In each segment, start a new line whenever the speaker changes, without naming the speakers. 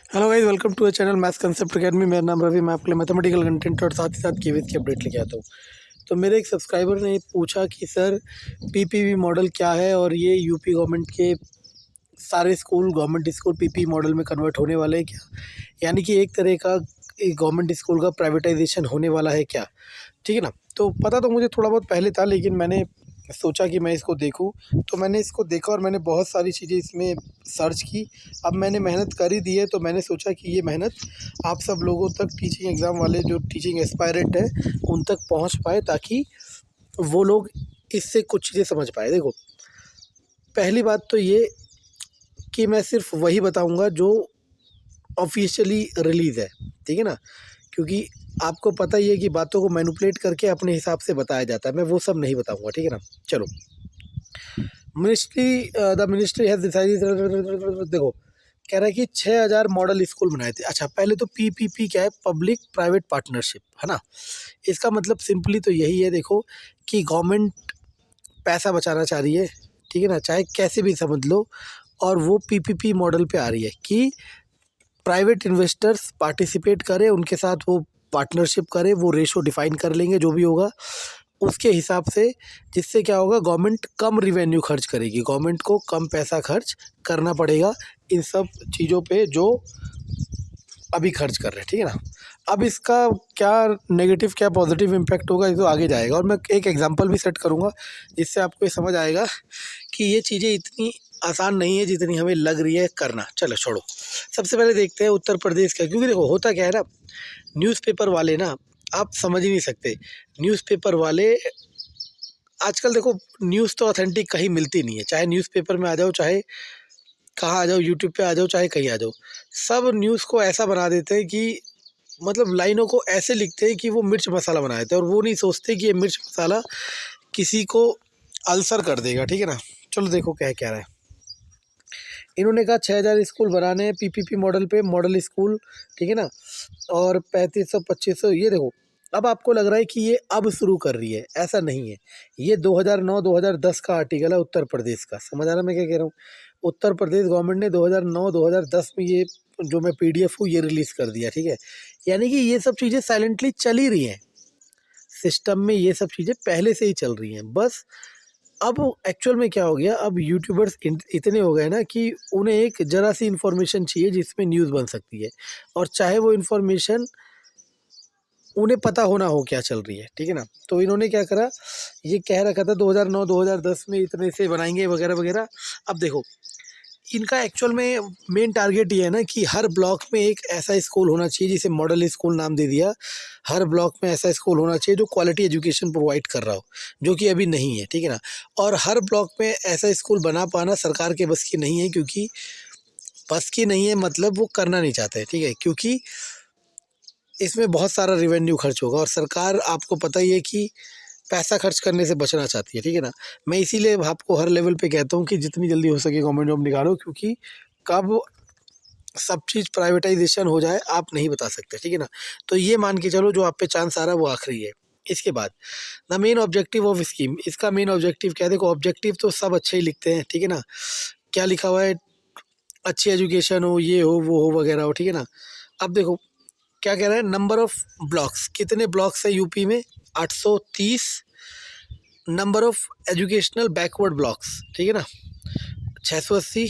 Hello guys, welcome to a channel maths concept academy. मेरा नाम रवि। मैं आपके लिए मैथमेटिकल कंटेंट और साथ ही साथ केवीएस की अपडेट लेके आता हूँ। तो मेरे एक सब्सक्राइबर ने पूछा कि सर पीपीवी मॉडल क्या है और ये यूपी गवर्नमेंट के सारे school government school PP model में कन्वर्ट होने वाले हैं क्या, यानी कि एक तरह का गवर्नमेंट स्कूल का प्राइवेटाइजेशन होने वाला है क्या। ठीक है ना। तो पता तो मुझे थोड़ा बहुत पहले था, लेकिन मैंने सोचा कि मैं इसको देखूं, तो मैंने इसको देखा और मैंने बहुत सारी चीज़ें इसमें सर्च की। अब मैंने मेहनत कर ही दी है, तो मैंने सोचा कि ये मेहनत आप सब लोगों तक, टीचिंग एग्ज़ाम वाले जो टीचिंग एस्पायरेंट है उन तक पहुंच पाए, ताकि वो लोग इससे कुछ चीज़ें समझ पाए। देखो, पहली बात तो ये कि मैं सिर्फ वही बताऊंगा जो ऑफिशियली रिलीज़ है, ठीक है ना। क्योंकि आपको पता ही है कि बातों को मैनिपुलेट करके अपने हिसाब से बताया जाता है। मैं वो सब नहीं बताऊंगा, ठीक है ना। चलो, द मिनिस्ट्री हैज़ डिसाइडेड। देखो, कह रहा है कि 6000 मॉडल स्कूल बनाए थे। अच्छा, पहले तो पीपीपी क्या है, पब्लिक प्राइवेट पार्टनरशिप, है ना। इसका मतलब सिंपली तो यही है, देखो, कि गवर्नमेंट पैसा बचाना चाह रही है, ठीक है ना, चाहे कैसे भी समझ लो। और वो पीपीपी मॉडल पे आ रही है कि प्राइवेट इन्वेस्टर्स पार्टिसिपेट करें, उनके साथ वो पार्टनरशिप करें, वो रेशो डिफाइन कर लेंगे जो भी होगा उसके हिसाब से। जिससे क्या होगा, गवर्नमेंट कम रिवेन्यू खर्च करेगी, गवर्नमेंट को कम पैसा खर्च करना पड़ेगा इन सब चीज़ों पे जो अभी खर्च कर रहे हैं, ठीक है ना। अब इसका क्या नेगेटिव क्या पॉजिटिव इम्पैक्ट होगा, ये तो आगे जाएगा। और मैं एक एग्जांपल भी सेट करूँगा जिससे आपको ये समझ आएगा कि ये चीज़ें इतनी आसान नहीं है जितनी हमें लग रही है करना। चलो छोड़ो, सबसे पहले देखते हैं उत्तर प्रदेश का। क्योंकि देखो, होता क्या है ना, न्यूज़पेपर वाले ना, आप समझ ही नहीं सकते। न्यूज़पेपर वाले आजकल, देखो, न्यूज़ तो ऑथेंटिक कहीं मिलती नहीं है। चाहे न्यूज़पेपर में आ जाओ, चाहे कहाँ आ जाओ, यूट्यूब पे आ जाओ, चाहे कहीं आ जाओ, सब न्यूज़ को ऐसा बना देते हैं कि मतलब लाइनों को ऐसे लिखते हैं कि वो मिर्च मसाला बना देते हैं। और वो नहीं सोचते कि ये मिर्च मसाला किसी को अल्सर कर देगा, ठीक है ना। चलो देखो क्या कह रहा है। इन्होंने कहा 6000 स्कूल बनाने हैं पीपीपी मॉडल पे, मॉडल स्कूल, ठीक है ना। और 3500 2500, ये देखो, अब आपको लग रहा है कि ये अब शुरू कर रही है, ऐसा नहीं है। ये 2009-2010 का आर्टिकल है उत्तर प्रदेश का। समझ आ रहा है मैं क्या कह रहा हूँ। उत्तर प्रदेश गवर्नमेंट ने 2009-2010 में ये जो मैं पीडीएफ हूँ ये रिलीज़ कर दिया, ठीक है। यानी कि ये सब चीज़ें साइलेंटली चल ही रही हैं सिस्टम में, ये सब चीज़ें पहले से ही चल रही हैं। बस अब एक्चुअल में क्या हो गया, अब यूट्यूबर्स इतने हो गए ना कि उन्हें एक ज़रा सी इन्फॉर्मेशन चाहिए जिसमें न्यूज़ बन सकती है, और चाहे वो इन्फॉर्मेशन उन्हें पता होना हो क्या चल रही है, ठीक है ना। तो इन्होंने क्या करा, ये कह रखा था 2009-2010 में इतने से बनाएंगे वगैरह वगैरह। अब देखो, इनका एक्चुअल में मेन टारगेट ये है ना कि हर ब्लॉक में एक ऐसा स्कूल होना चाहिए, जिसे मॉडल स्कूल नाम दे दिया। हर ब्लॉक में ऐसा स्कूल होना चाहिए जो क्वालिटी एजुकेशन प्रोवाइड कर रहा हो, जो कि अभी नहीं है, ठीक है ना। और हर ब्लॉक में ऐसा स्कूल बना पाना सरकार के बस की नहीं है, क्योंकि बस की नहीं है मतलब वो करना नहीं चाहते, ठीक है। क्योंकि इसमें बहुत सारा रिवेन्यू खर्च होगा, और सरकार आपको पता ही है कि पैसा खर्च करने से बचना चाहती है, ठीक है ना। मैं इसीलिए आपको हर लेवल पे कहता हूँ कि जितनी जल्दी हो सके गवर्नमेंट जॉब निकालो, क्योंकि कब सब चीज़ प्राइवेटाइजेशन हो जाए आप नहीं बता सकते, ठीक है ना। तो ये मान के चलो जो आप पे चांस आ रहा है वो आखिरी है। इसके बाद the main objective of scheme, इसका मेन ऑब्जेक्टिव क्या है। देखो, ऑब्जेक्टिव तो सब अच्छे ही लिखते हैं, ठीक है ना। क्या लिखा हुआ है, अच्छी एजुकेशन हो, ये हो, वो हो, वगैरह हो, ठीक है ना। अब देखो क्या कह रहा है, नंबर ऑफ ब्लॉक्स, कितने ब्लॉक्स है यूपी में, 830। Number of educational backward blocks, ठीक है ना, 680।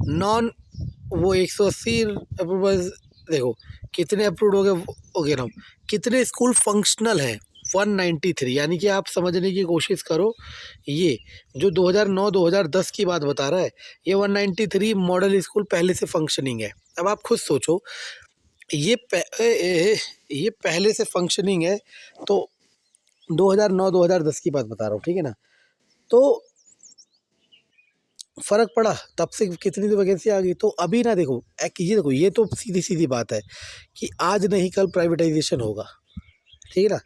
नॉन वो 180 अप्रूवल। देखो कितने अप्रूव हो गए ना। कितने स्कूल फंक्शनल हैं, 193। यानी कि आप समझने की कोशिश करो, ये जो 2009-2010 की बात बता रहा है, ये 193 मॉडल स्कूल पहले से फंक्शनिंग है। अब आप खुद सोचो, ये ये पहले से फंक्शनिंग है, तो 2009-2010 की बात बता रहा हूँ, ठीक है ना। तो फ़र्क पड़ा, तब से कितनी तो वैकेंसी आ गई। तो अभी ना देखो, ये देखो, ये तो सीधी सीधी बात है कि आज नहीं कल प्राइवेटाइजेशन होगा, ठीक है ना।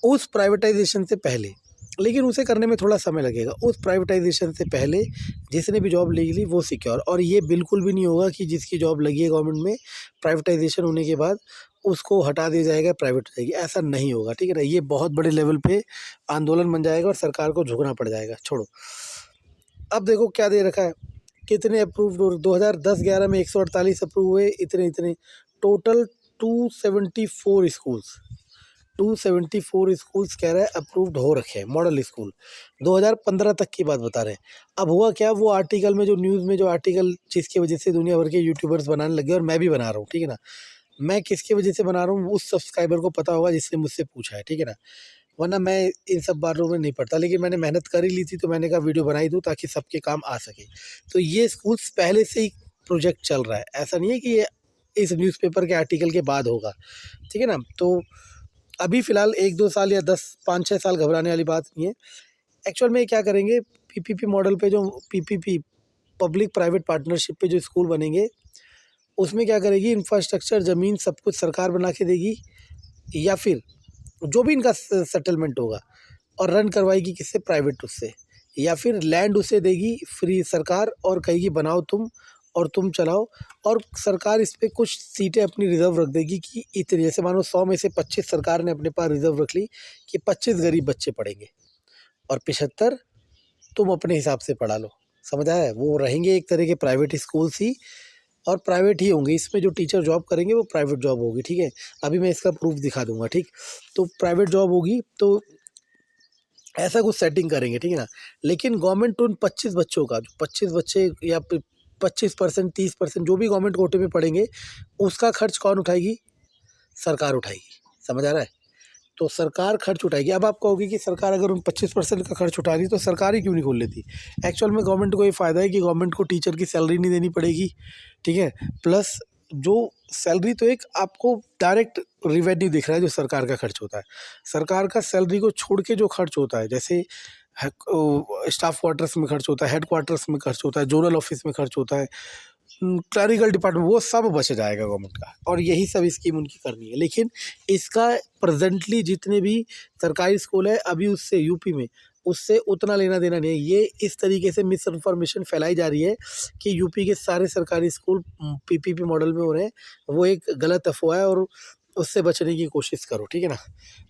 उस प्राइवेटाइजेशन से पहले, लेकिन उसे करने में थोड़ा समय लगेगा। उस प्राइवेटाइजेशन से पहले जिसने भी जॉब ले ली वो सिक्योर। और ये बिल्कुल भी नहीं होगा कि जिसकी जॉब लगी है गवर्नमेंट में, प्राइवेटाइजेशन होने के बाद उसको हटा दिया जाएगा, प्राइवेट हो जाएगी, ऐसा नहीं होगा, ठीक है ना। ये बहुत बड़े लेवल पे आंदोलन बन जाएगा और सरकार को झुकना पड़ जाएगा। छोड़ो, अब देखो क्या दे रखा है, कितने अप्रूव्ड हो, 2010-11 में 148 अप्रूव हुए, इतने इतने टोटल 274 स्कूल्स, 274 स्कूल्स कह रहा है अप्रूव्ड हो रखे हैं मॉडल स्कूल। 2015 तक की बात बता रहे हैं। अब हुआ क्या, वो आर्टिकल में जो न्यूज़ में जो आर्टिकल जिसकी वजह से दुनिया भर के यूट्यूबर्स बनाने लगे, और मैं भी बना रहा हूँ, ठीक है ना। मैं किसकी वजह से बना रहा हूँ उस सब्सक्राइबर को पता होगा जिसने मुझसे पूछा है, ठीक है ना। वरना मैं इन सब बातों में नहीं पड़ता, लेकिन मैंने मेहनत कर ही ली थी तो मैंने कहा वीडियो बना ही दूँ ताकि सबके काम आ सके। तो ये स्कूल्स पहले से ही प्रोजेक्ट चल रहा है, ऐसा नहीं है कि ये इस न्यूज़पेपर के आर्टिकल के बाद होगा, ठीक है ना। तो अभी फ़िलहाल 1-2 साल या 10 5-6 साल घबराने वाली बात नहीं है। एक्चुअल में क्या करेंगे, पीपीपी मॉडल पे जो पीपीपी पब्लिक प्राइवेट पार्टनरशिप पे जो स्कूल बनेंगे, उसमें क्या करेगी, इंफ्रास्ट्रक्चर, ज़मीन सब कुछ सरकार बना के देगी, या फिर जो भी इनका सेटलमेंट होगा और रन करवाएगी किससे, प्राइवेट उससे, या फिर लैंड उसे देगी फ्री सरकार और कहेगी बनाओ तुम और तुम चलाओ। और सरकार इस पे कुछ सीटें अपनी रिज़र्व रख देगी कि इतनी, जैसे मानो 100 में से 25 सरकार ने अपने पास रिज़र्व रख ली कि 25 गरीब बच्चे पढ़ेंगे और 75 तुम अपने हिसाब से पढ़ा लो। समझ आया? वो रहेंगे एक तरह के प्राइवेट स्कूल्स ही, और प्राइवेट ही होंगे। इसमें जो टीचर जॉब करेंगे वो प्राइवेट जॉब होगी, ठीक है। अभी मैं इसका प्रूफ दिखा दूंगा, ठीक। तो प्राइवेट जॉब होगी तो ऐसा कुछ सेटिंग करेंगे, ठीक है ना। लेकिन गवर्नमेंट उन 25 बच्चों का, जो 25 बच्चे या 25% 30% जो भी गवर्नमेंट कोटे में पढ़ेंगे, उसका खर्च कौन उठाएगी, सरकार उठाएगी। समझ आ रहा है? तो सरकार खर्च उठाएगी। अब आप कहोगे कि सरकार अगर उन 25% का खर्च उठा रही तो सरकार ही क्यों नहीं खोल लेती। एक्चुअल में गवर्नमेंट को ये फ़ायदा है कि गवर्नमेंट को टीचर की सैलरी नहीं देनी पड़ेगी, ठीक है। प्लस जो सैलरी तो एक आपको डायरेक्ट रिवेन्यू दिख रहा है जो सरकार का खर्च होता है। सरकार का सैलरी को छोड़ के जो खर्च होता है, जैसे स्टाफ क्वार्टर्स में खर्च होता है, हेड क्वार्टर्स में खर्च होता है, जोनल ऑफिस में खर्च होता है, क्लरिकल डिपार्टमेंट, वो सब बच जाएगा गवर्नमेंट का, और यही सब स्कीम उनकी करनी है। लेकिन इसका प्रेजेंटली जितने भी सरकारी स्कूल है अभी उससे यूपी में उससे उतना लेना देना नहीं है। ये इस तरीके से मिस इन्फॉर्मेशन फैलाई जा रही है कि यूपी के सारे सरकारी स्कूल पीपीपी मॉडल में हो रहे हैं, वो एक गलत अफवाह है, और उससे बचने की कोशिश करो, ठीक है ना।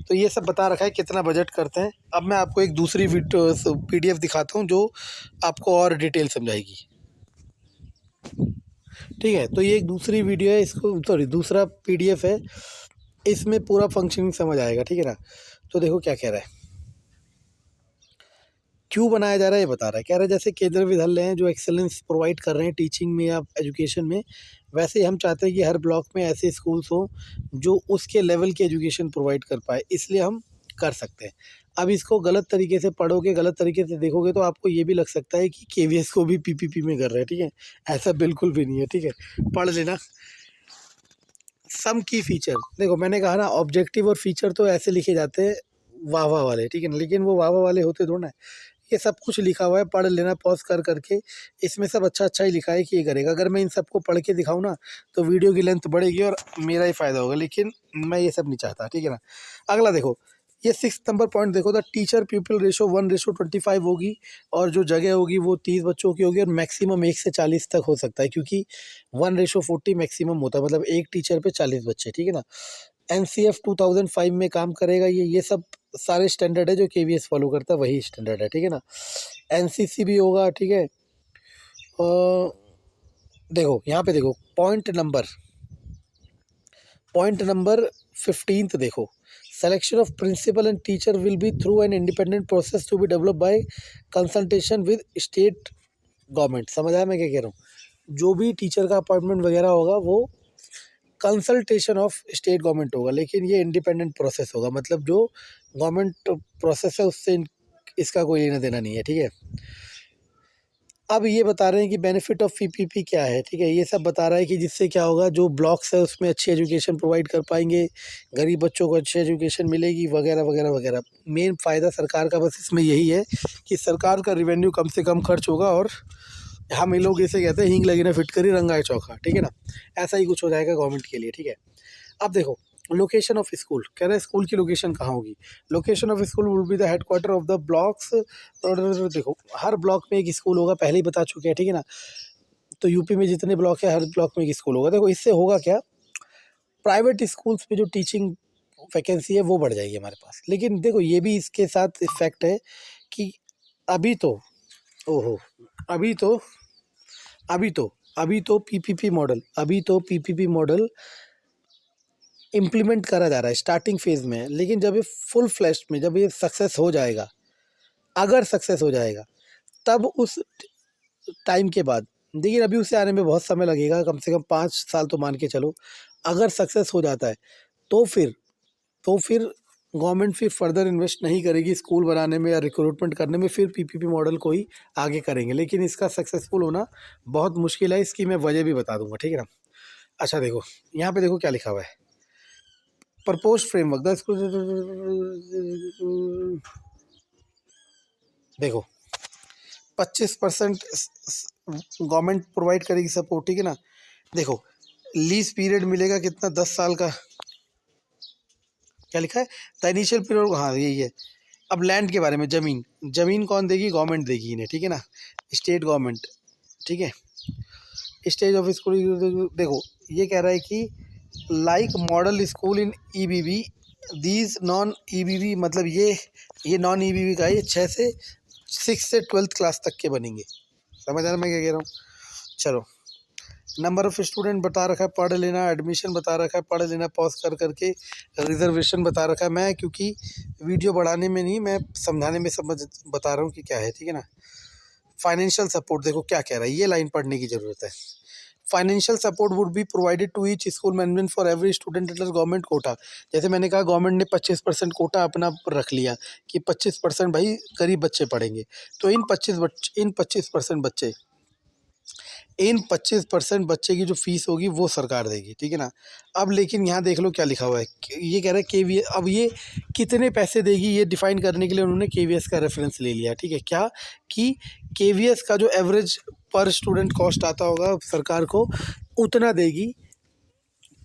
तो ये सब बता रखा है कितना बजट करते हैं। अब मैं आपको एक दूसरी पीडीएफ दिखाता हूँ जो आपको और डिटेल समझाएगी, ठीक है। तो ये एक दूसरी वीडियो है, इसको सॉरी दूसरा पीडीएफ है, इसमें पूरा फंक्शनिंग समझ आएगा, ठीक है ना। तो देखो क्या कह रहा है, क्यों बनाया जा रहा है ये बता रहा है। कह रहा है जैसे केंद्रीय विद्यालय हैं जो एक्सेलेंस प्रोवाइड कर रहे हैं टीचिंग में या एजुकेशन में, वैसे ही हम चाहते हैं कि हर ब्लॉक में ऐसे स्कूल्स हों जो उसके लेवल की एजुकेशन प्रोवाइड कर पाए, इसलिए हम कर सकते हैं। अब इसको गलत तरीके से पढ़ोगे, गलत तरीके से देखोगे तो आपको ये भी लग सकता है कि केवीएस को भी पीपीपी में कर रहे हैं, ठीक है। ऐसा बिल्कुल भी नहीं है, ठीक है, पढ़ लेना। सम की फीचर देखो, मैंने कहा ना ऑब्जेक्टिव और फीचर तो ऐसे लिखे जाते हैं वाह वाह वाले, ठीक है ना, लेकिन वो वाह वाह वाले होते थोड़ा ना है। ये सब कुछ लिखा हुआ है, पढ़ लेना पॉज कर करके। इसमें सब अच्छा अच्छा ही लिखा है कि ये करेगा। अगर मैं इन सबको पढ़ के दिखाऊँ ना तो वीडियो की लेंथ बढ़ेगी और मेरा ही फ़ायदा होगा, लेकिन मैं ये सब नहीं चाहता, ठीक है ना। अगला देखो, ये 6 नंबर पॉइंट देखो, द टीचर पीपल रेशो 1:25 होगी, और जो जगह होगी वो 30 बच्चों की होगी, और मैक्सिमम 1 से 40 तक हो सकता है, क्योंकि 1:40 मैक्सिमम होता है, मतलब एक टीचर पे 40 बच्चे, ठीक है ना। एनसीएफ 2005 में काम करेगा ये सब सारे स्टैंडर्ड है जो केवीएस फॉलो करता है, वही स्टैंडर्ड है, ठीक है ना। एनसीसी भी होगा, ठीक है। देखो यहाँ पे देखो पॉइंट नंबर 15 देखो, selection of principal and teacher will be through an independent process to be developed by consultation with state government। समझ आया मैं क्या कह रहा हूँ। जो भी टीचर का अपॉइंटमेंट वगैरह होगा वो कंसल्टेशन ऑफ स्टेट गवर्नमेंट होगा, लेकिन ये इंडिपेंडेंट प्रोसेस होगा, मतलब जो गवर्नमेंट प्रोसेस है उससे इसका कोई लेना देना नहीं है, ठीक है। अब ये बता रहे हैं कि बेनिफिट ऑफ पीपीपी क्या है, ठीक है। ये सब बता रहा है कि जिससे क्या होगा, जो ब्लॉक्स है उसमें अच्छी एजुकेशन प्रोवाइड कर पाएंगे, गरीब बच्चों को अच्छी एजुकेशन मिलेगी, वगैरह वगैरह वगैरह। मेन फ़ायदा सरकार का बस इसमें यही है कि सरकार का रिवेन्यू कम से कम खर्च होगा, और हम ये लोग इसे कहते हैं हींग लगी ना फिटकरी रंगाए चौका, ठीक है ना। ऐसा ही कुछ हो जाएगा गवर्नमेंट के लिए, ठीक है। अब देखो लोकेशन ऑफ स्कूल, कह रहे हैं स्कूल की लोकेशन कहाँ होगी। Location of school will be the headquarter of the blocks. देखो हर ब्लॉक में एक स्कूल होगा, पहले ही बता चुके हैं, ठीक है ना। तो यूपी में जितने ब्लॉक है हर ब्लॉक में एक स्कूल होगा। देखो इससे होगा क्या, प्राइवेट स्कूल्स में जो टीचिंग वैकेंसी है वो बढ़ जाएगी हमारे पास। लेकिन देखो ये भी इसके साथ इफेक्ट है कि अभी तो ओहो अभी तो अभी तो पीपीपी मॉडल इम्प्लीमेंट करा जा रहा है, स्टार्टिंग फेज में है। लेकिन जब ये फुल फ्लैश में, जब ये सक्सेस हो जाएगा, अगर सक्सेस हो जाएगा, तब उस टाइम के बाद, देखिए अभी उसे आने में बहुत समय लगेगा, कम से कम 5 साल तो मान के चलो। अगर सक्सेस हो जाता है तो फिर गवर्नमेंट फिर फर्दर इन्वेस्ट नहीं करेगी स्कूल बनाने में या रिक्रूटमेंट करने में, फिर पीपीपी मॉडल को ही आगे करेंगे। लेकिन इसका सक्सेसफुल होना बहुत मुश्किल है, इसकी मैं वजह भी बता दूंगा, ठीक है ना। अच्छा देखो, यहाँ पे देखो क्या लिखा हुआ है, प्रपोज फ्रेमवर्क द स्कूल, देखो 25% गवर्नमेंट प्रोवाइड करेगी सपोर्ट, ठीक है ना। देखो लीज पीरियड मिलेगा कितना, 10 साल का। क्या लिखा है, द इनिशियल पीरियड, हाँ यही है। अब लैंड के बारे में, ज़मीन कौन देगी, गवर्नमेंट देगी इन्हें, ठीक है ना, स्टेट गवर्नमेंट, ठीक है। स्टेज ऑफ स्कूल, देखो ये कह रहा है कि like model school in EBB, these non EBB, मतलब ये नॉन ईबीबी का है, ये 6 से 12th क्लास तक के बनेंगे। समझ आ रहा मैं क्या कह रहा हूँ। चलो, नंबर ऑफ़ स्टूडेंट बता रखा है, पढ़ लेना, एडमिशन बता रखा है, पढ़ लेना पॉज कर करके, रिजर्वेशन बता रखा है। मैं क्योंकि वीडियो बढ़ाने में नहीं, मैं समझाने में समझ बता रहा हूँ कि क्या है, ठीक है ना। फाइनेंशियल सपोर्ट, देखो क्या कह रहा है, ये लाइन पढ़ने की ज़रूरत है। Financial support would be provided to each school management for every student under government quota. जैसे मैंने कहा, गवर्नमेंट ने 25% कोटा अपना रख लिया कि 25% भाई गरीब बच्चे पढ़ेंगे, तो इन 25% बच्चे की जो फीस होगी वो सरकार देगी, ठीक है ना। अब लेकिन यहाँ देख लो क्या लिखा हुआ है, ये कह रहा है केवीएस, अब ये कितने पैसे देगी ये डिफाइन करने के लिए उन्होंने केवीएस का रेफरेंस ले लिया, ठीक है। क्या कि केवीएस का जो एवरेज पर स्टूडेंट कॉस्ट आता होगा सरकार को, उतना देगी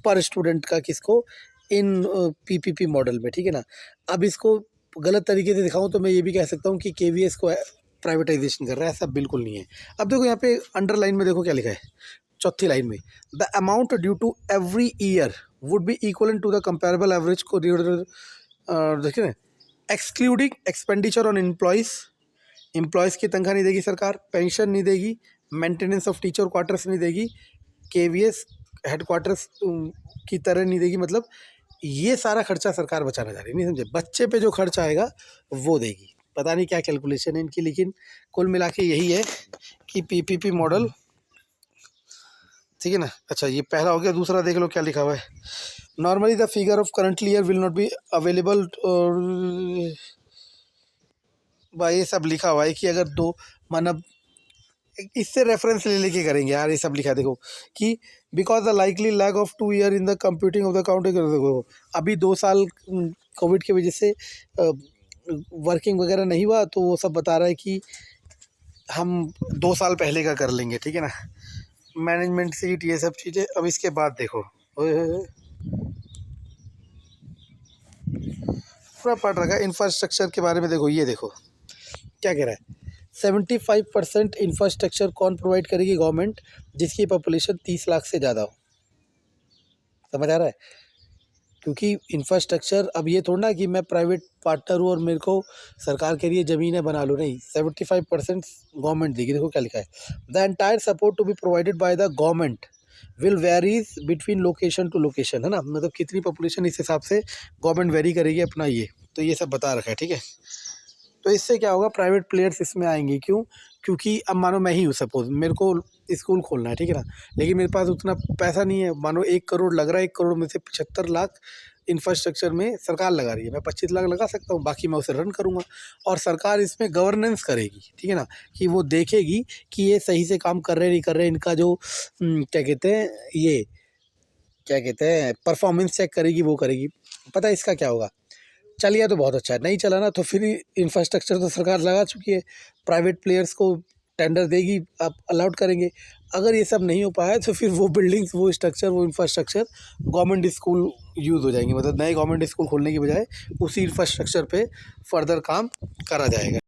पर स्टूडेंट का, किसको, इन पीपीपी मॉडल में, ठीक है ना। अब इसको गलत तरीके से दिखाऊं तो मैं ये भी कह सकता हूँ कि केवीएस को प्राइवेटाइजेशन कर रहा है, ऐसा बिल्कुल नहीं है। अब देखो यहाँ पे अंडरलाइन में देखो क्या लिखा है, चौथी लाइन में, the amount due to every year would be equal to the comparable average को, देखिए ना, एक्सक्लूडिंग एक्सपेंडिचर ऑन एम्प्लॉयज़ की तनख्वाह नहीं देगी सरकार, पेंशन नहीं देगी, मेंटेनेंस ऑफ टीचर क्वार्टर्स नहीं देगी, केवीएस हेडक्वार्टर्स की तरह नहीं देगी। मतलब ये सारा खर्चा सरकार बचाना चाह रही है, नहीं समझे, बच्चे पे जो खर्च आएगा वो देगी। पता नहीं क्या कैलकुलेशन है इनकी, लेकिन कुल मिला के यही है कि पीपीपी मॉडल, ठीक है ना। अच्छा ये पहला हो गया। दूसरा देख लो क्या लिखा हुआ है, normally the figure of currently year will not be available, भाई ये सब लिखा हुआ है कि अगर दो, मतलब इससे रेफरेंस ले लेके करेंगे यार, ये सब लिखा देखो कि because the likely lag of 2 year in the computing of the counting, देखो अभी 2 साल कोविड की वजह से वर्किंग वगैरह नहीं हुआ, तो वो सब बता रहा है कि हम 2 साल पहले का कर लेंगे, ठीक है ना। मैनेजमेंट सीट, ये सब चीज़ें। अब इसके बाद देखो, पूरा पढ़ रखा है इंफ्रास्ट्रक्चर के बारे में। देखो ये देखो क्या कह रहा है, 75% इंफ्रास्ट्रक्चर कौन प्रोवाइड करेगी, गवर्नमेंट, जिसकी पॉपुलेशन 30 लाख से ज़्यादा हो। समझ आ रहा है, क्योंकि इंफ्रास्ट्रक्चर, अब ये थोड़ा ना कि मैं प्राइवेट पार्टनर हूँ और मेरे को सरकार के लिए ज़मीनें बना लो, नहीं, 75% गवर्नमेंट देगी। देखो क्या लिखा है, the entire support to be provided by the government will varies between location to location, है ना, मतलब कितनी पॉपुलेशन, इस हिसाब से गवर्नमेंट वेरी करेगी अपना ये, तो ये सब बता रखा है, ठीक है। तो इससे क्या होगा, प्राइवेट प्लेयर्स इसमें आएंगे, क्यों, क्योंकि अब मानो मैं ही हूँ, सपोज मेरे को स्कूल खोलना है, ठीक है ना, लेकिन मेरे पास उतना पैसा नहीं है, मानो 1 करोड़ लग रहा है, 1 करोड़ में से 75 लाख इंफ्रास्ट्रक्चर में सरकार लगा रही है, मैं 25 लाख लगा सकता हूँ, बाकी मैं उसे रन करूँगा, और सरकार इसमें गवर्नेंस करेगी, ठीक है ना, कि वो देखेगी कि ये सही से काम कर रहे नहीं कर रहे, इनका जो क्या कहते हैं, ये क्या कहते हैं, परफॉर्मेंस चेक करेगी, वो करेगी। पता है इसका क्या होगा, चल गया तो बहुत अच्छा है, नहीं चला ना तो फिर इंफ्रास्ट्रक्चर तो सरकार लगा चुकी है, प्राइवेट प्लेयर्स को टेंडर देगी, आप अलाउड करेंगे। अगर ये सब नहीं हो पाया तो फिर वो बिल्डिंग्स, वो स्ट्रक्चर, वो इंफ्रास्ट्रक्चर गवर्नमेंट स्कूल यूज़ हो जाएंगे, मतलब नए गवर्नमेंट स्कूल खोलने की बजाय उसी इंफ्रास्ट्रक्चर पे फर्दर काम करा जाएगा।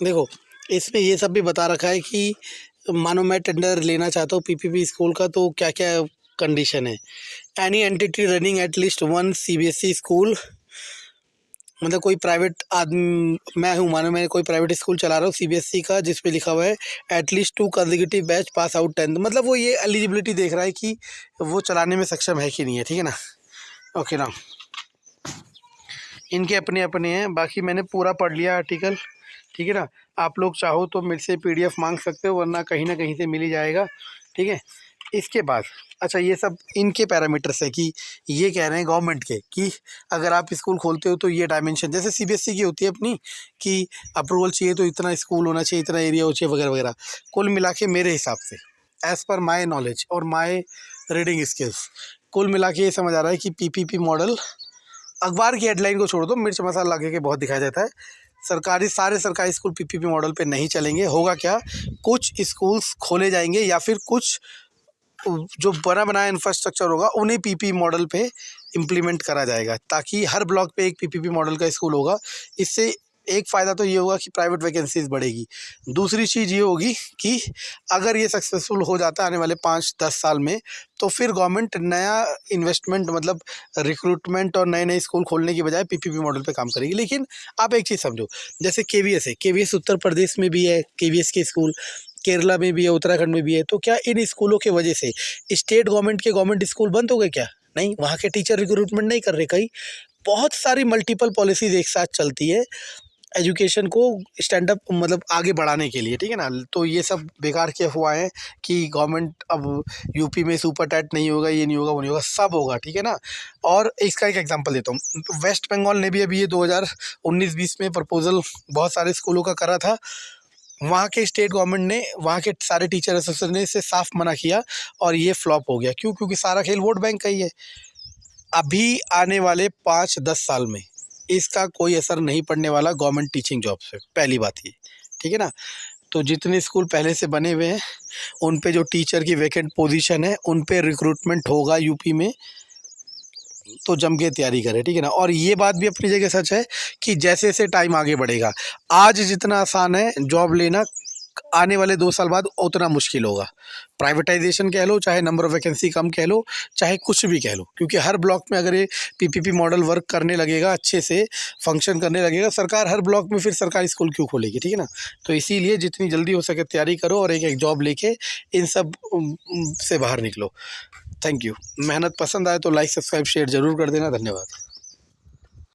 देखो इसमें ये सब भी बता रखा है कि मानो मैं टेंडर लेना चाहता हूँ पीपीपी स्कूल का, तो क्या क्या कंडीशन है। Any entity running at least 1 CBSE school मतलब कोई प्राइवेट आदमी, मैं हूँ मानो मैं कोई प्राइवेट स्कूल चला रहा हूँ सीबीएसई का, जिस पे लिखा हुआ है at least 2 consecutive batch pass out 10th, मतलब वो ये एलिजिबिलिटी देख रहा है कि वो चलाने में सक्षम है कि नहीं है, ठीक है ना। ओके ना, इनके अपने अपने हैं, बाकी मैंने पूरा पढ़ लिया आर्टिकल, ठीक है ना। आप लोग चाहो तो मेरे से पीडीएफ मांग सकते हो, वरना कहीं ना कहीं से मिल ही जाएगा, ठीक है। इसके बाद अच्छा, ये सब इनके पैरामीटर्स है कि ये कह रहे हैं गवर्नमेंट के कि अगर आप स्कूल खोलते हो तो ये डायमेंशन, जैसे सीबीएसई की होती है अपनी कि अप्रूवल चाहिए तो इतना स्कूल होना चाहिए, इतना एरिया हो चाहिए वगैरह वगैरह। कुल मिला के मेरे हिसाब से, एज़ पर माई नॉलेज और माई रीडिंग स्किल्स, कुल मिला के ये समझ आ रहा है कि पीपीपी मॉडल, अखबार की हेडलाइन को छोड़ दो, मिर्च मसाला लगे के बहुत दिखाई देता है। सारे सरकारी स्कूल पीपीपी मॉडल पे नहीं चलेंगे। होगा क्या, कुछ स्कूल्स खोले जाएंगे या फिर कुछ जो बना बनाया इंफ्रास्ट्रक्चर होगा उन्हें पीपी मॉडल पे इम्प्लीमेंट करा जाएगा, ताकि हर ब्लॉक पे एक पीपीपी मॉडल का स्कूल होगा। इससे एक फ़ायदा तो ये होगा कि प्राइवेट वैकेंसीज बढ़ेगी। दूसरी चीज़ ये होगी कि अगर ये सक्सेसफुल हो जाता है आने वाले 5-10 साल में, तो फिर गवर्नमेंट नया इन्वेस्टमेंट, मतलब रिक्रूटमेंट और नए नए स्कूल खोलने की बजाय पीपीपी मॉडल पे काम करेगी। लेकिन आप एक चीज़ समझो, जैसे केवीएस है, केवीएस उत्तर प्रदेश में भी है, केवीएस के स्कूल केरला में भी है, उत्तराखंड में भी है। तो क्या इन स्कूलों की वजह से स्टेट गवर्नमेंट के गवर्नमेंट स्कूल बंद हो गए क्या? नहीं, वहाँ के टीचर रिक्रूटमेंट नहीं कर रहे। कई बहुत सारी मल्टीपल पॉलिसीज एक साथ चलती है एजुकेशन को स्टैंड अप, मतलब आगे बढ़ाने के लिए, ठीक है ना। तो ये सब बेकार की अफवाहें कि गवर्नमेंट अब यूपी में सुपर टैट नहीं होगा, ये नहीं होगा, वो नहीं होगा, सब होगा, ठीक है ना। और इसका एक एग्जांपल देता हूँ, वेस्ट बंगाल ने भी अभी ये 2019-20 में प्रपोजल बहुत सारे स्कूलों का करा था। वहाँ के स्टेट गवर्नमेंट ने, वहाँ के सारे टीचर एसोसिएशन ने इसे साफ मना किया और ये फ्लॉप हो गया। क्यों? क्योंकि सारा खेल वोट बैंक का ही है। अभी आने वाले 5-10 साल में इसका कोई असर नहीं पड़ने वाला गवर्नमेंट टीचिंग जॉब पे, पहली बात ये, ठीक है ना। तो जितने स्कूल पहले से बने हुए हैं उन पे जो टीचर की वैकेंट पोजीशन है उन पे रिक्रूटमेंट होगा यूपी में, तो जम के तैयारी करें, ठीक है ना। और ये बात भी अपनी जगह सच है कि जैसे जैसे टाइम आगे बढ़ेगा, आज जितना आसान है जॉब लेना, आने वाले 2 साल बाद उतना मुश्किल होगा। प्राइवेटाइजेशन कह लो, चाहे नंबर ऑफ वैकेंसी कम कह लो, चाहे कुछ भी कह लो, क्योंकि हर ब्लॉक में अगर ये पीपीपी मॉडल वर्क करने लगेगा, अच्छे से फंक्शन करने लगेगा, सरकार हर ब्लॉक में फिर सरकारी स्कूल क्यों खोलेगी, ठीक है ना। तो इसीलिए जितनी जल्दी हो सके तैयारी करो और एक एक जॉब लेके इन सब से बाहर निकलो। Thank you. मेहनत पसंद आए तो लाइक, सब्सक्राइब, शेयर ज़रूर कर देना। धन्यवाद।